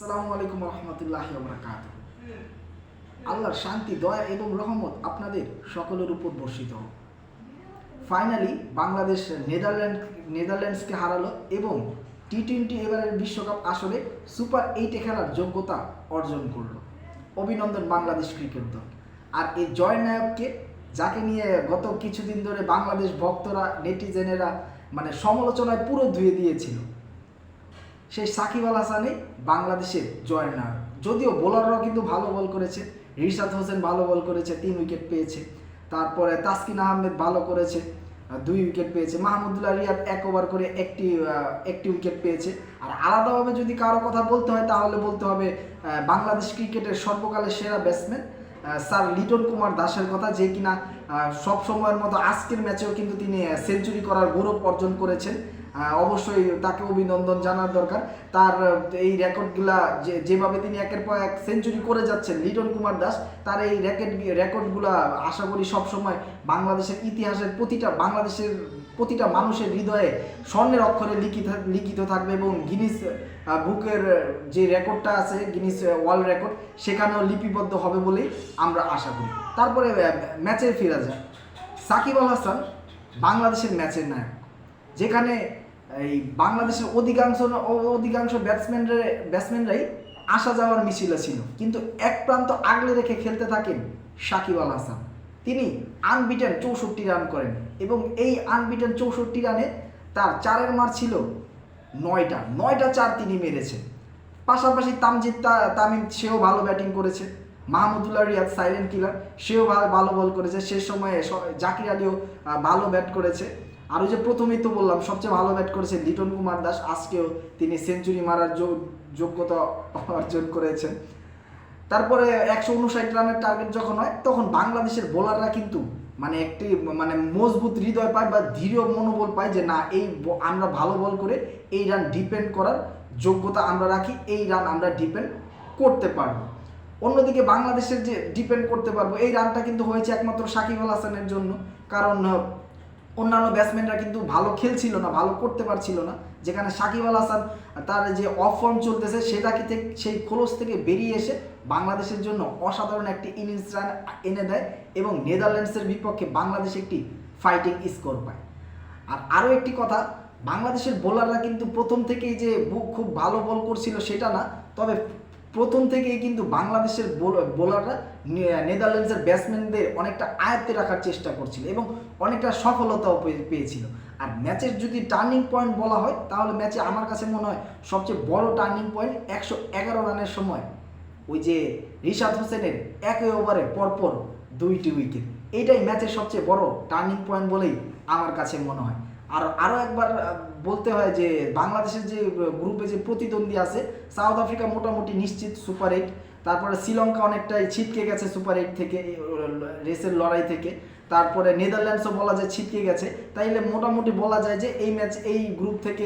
আসসালামু আলাইকুম রহমতুল্লাহি ওয়া বারাকাতুহু। আল্লাহর শান্তি, দয়া এবং রহমত আপনাদের সকলের উপর বর্ষিত হোক। ফাইনালি বাংলাদেশ নেদারল্যান্ডসকে হারালো এবং টি-20 এবারের বিশ্বকাপ আসরে সুপার 8-এ খেলার যোগ্যতা অর্জন করলো। অভিনন্দন বাংলাদেশ ক্রিকেট দল। আর এই জয় নায়ককে, যাকে নিয়ে গত কিছুদিন ধরে বাংলাদেশ ভক্তরা, নেটিজেনেরা সমালোচনায় পুরো ধুয়ে দিয়েছিল, সেই সাকিব আল হাসানই বাংলাদেশের জয়ের নায়ক। যদিও বোলাররাও কিন্তু ভালো বল করেছে। রিশাদ হোসেন ভালো বল করেছে, 3 উইকেট পেয়েছে। তারপরে তাসকিন আহমেদ ভালো করেছে, 2 উইকেট পেয়েছে। মাহমুদুল্লাহ রিয়াদ 1 ওভার করে একটি উইকেট পেয়েছে। আর আলাদাভাবে যদি কারো কথা বলতে হয় তাহলে বলতে হবে বাংলাদেশ ক্রিকেটের সর্বকালের সেরা ব্যাটসম্যান স্যার লিটন কুমার দাসের কথা, যে কিনা সব সময়ের মতো আজকের ম্যাচেও কিন্তু তিনি সেঞ্চুরি করার গৌরব অর্জন করেছেন। অবশ্যই তাকে অভিনন্দন জানার দরকার। তার এই রেকর্ডগুলা যেভাবে তিনি একের পর এক সেঞ্চুরি করে যাচ্ছেন লিটন কুমার দাস, তার এই রেকর্ডগুলা আশা করি সবসময় বাংলাদেশের ইতিহাসের প্রতিটা মানুষের হৃদয়ে স্বর্ণের অক্ষরে লিখিত থাকবে এবং গিনিস বুকের যে রেকর্ডটা আছে, গিনিস ওয়ার্ল্ড রেকর্ড, সেখানেও লিপিবদ্ধ হবে বলেই আমরা আশা করি। তারপরে ম্যাচে ফিরে যায়। সাকিব আল হাসান বাংলাদেশের ম্যাচের নায়ক, যেখানে এই বাংলাদেশের অধিকাংশ ব্যাটসম্যানরাই আসা যাওয়ার মিছিলে ছিল, কিন্তু এক প্রান্ত আগলে রেখে খেলতে থাকেন সাকিব আল হাসান। তিনি আনবিটেন 64 রান করেন এবং এই আনবিটেন 64 রানে তার 4-এর মার ছিল 9টা 4 তিনি মেরেছেন। পাশাপাশি তামিম সেও ভালো ব্যাটিং করেছে। মাহমুদুল্লাহ রিয়াদ সাইলেন্ট কিলার, সেও ভালো বল করেছে। সে সময়ে জাকির আলীও ভালো ব্যাট করেছে। আর ওই যে প্রথমেই তো বললাম, সবচেয়ে ভালো ব্যাট করেছে লিটন কুমার দাস। আজকেও তিনি সেঞ্চুরি মারার যোগ্যতা অর্জন করেছেন। তারপরে 159 রানের টার্গেট যখন হয়, তখন বাংলাদেশের বোলাররা কিন্তু একটি মজবুত হৃদয় পায় বা দৃঢ় মনোবল পায় যে না, আমরা ভালো বল করে এই রান ডিপেন্ড করার যোগ্যতা আমরা রাখি, এই রান আমরা ডিপেন্ড করতে পারবো। অন্যদিকে বাংলাদেশের যে ডিপেন্ড করতে পারবো, এই রানটা কিন্তু হয়েছে একমাত্র সাকিব আল হাসানের জন্য। কারণ অন্যান্য ব্যাটসম্যানরা কিন্তু ভালো খেলছিল না, ভালো করতে পারছিল না। যেখানে সাকিব আল হাসান তার যে অফ ফর্ম চলতেছে, সেই খোলস থেকে বেরিয়ে এসে বাংলাদেশের জন্য অসাধারণ একটি ইনিংস রান এনে দেয় এবং নেদারল্যান্ডসের বিপক্ষে বাংলাদেশ একটি ফাইটিং স্কোর পায়। আর আরও একটি কথা, বাংলাদেশের বোলাররা কিন্তু প্রথম থেকেই যে খুব ভালো বল করছিল সেটা না, তবে প্রথম থেকেই কিন্তু বাংলাদেশের বোলাররা নেদারল্যান্ডসের ব্যাটসম্যানদের অনেকটা আয়ত্তে রাখার চেষ্টা করছিল এবং অনেকটা সফলতাও পেয়েছিল। আর ম্যাচের যদি টার্নিং পয়েন্ট বলা হয়, তাহলে ম্যাচে আমার কাছে মনে হয় সবচেয়ে বড় টার্নিং পয়েন্ট 111 রানের সময় ওই যে রিশাদ হোসেনের 1 ওভারে পরপর 2টি উইকেট, এইটাই ম্যাচের সবচেয়ে বড় টার্নিং পয়েন্ট বলেই আমার কাছে মনে হয়। আর আরও একবার বলতে হয় যে বাংলাদেশের যে গ্রুপে যে প্রতিদ্বন্দ্বী আছে, সাউথ আফ্রিকা মোটামুটি নিশ্চিত সুপার 8, তারপরে শ্রীলঙ্কা অনেকটাই ছিটকে গেছে সুপার 8 থেকে, রেসের লড়াই থেকে। তারপরে নেদারল্যান্ডসও বলা যায় ছিটকে গেছে। তাইলে মোটামুটি বলা যায় যে এই গ্রুপ থেকে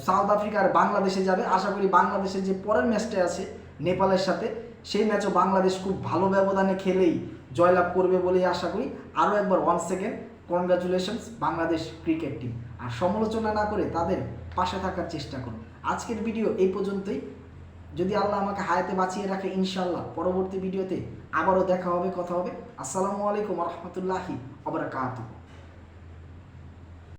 সাউথ আফ্রিকা আর বাংলাদেশে যাবে। আশা করি বাংলাদেশের যে পরের ম্যাচটা আছে নেপালের সাথে, সেই ম্যাচও বাংলাদেশ খুব ভালো ব্যবধানে খেলেই জয়লাভ করবে বলেই আশা করি। আরও একবার once again congratulations Bangladesh cricket team. আর সমালোচনা না করে তাদের পাশে থাকার চেষ্টা করুন। আজকের ভিডিও এই পর্যন্তই। যদি আল্লাহ আমাকে হায়াতে বাঁচিয়ে রাখে, ইনশাআল্লাহ পরবর্তী ভিডিওতে আবারও দেখা হবে, কথা হবে। আসসালামু আলাইকুম রহমতুল্লাহি ওয়া বারাকাতুহু।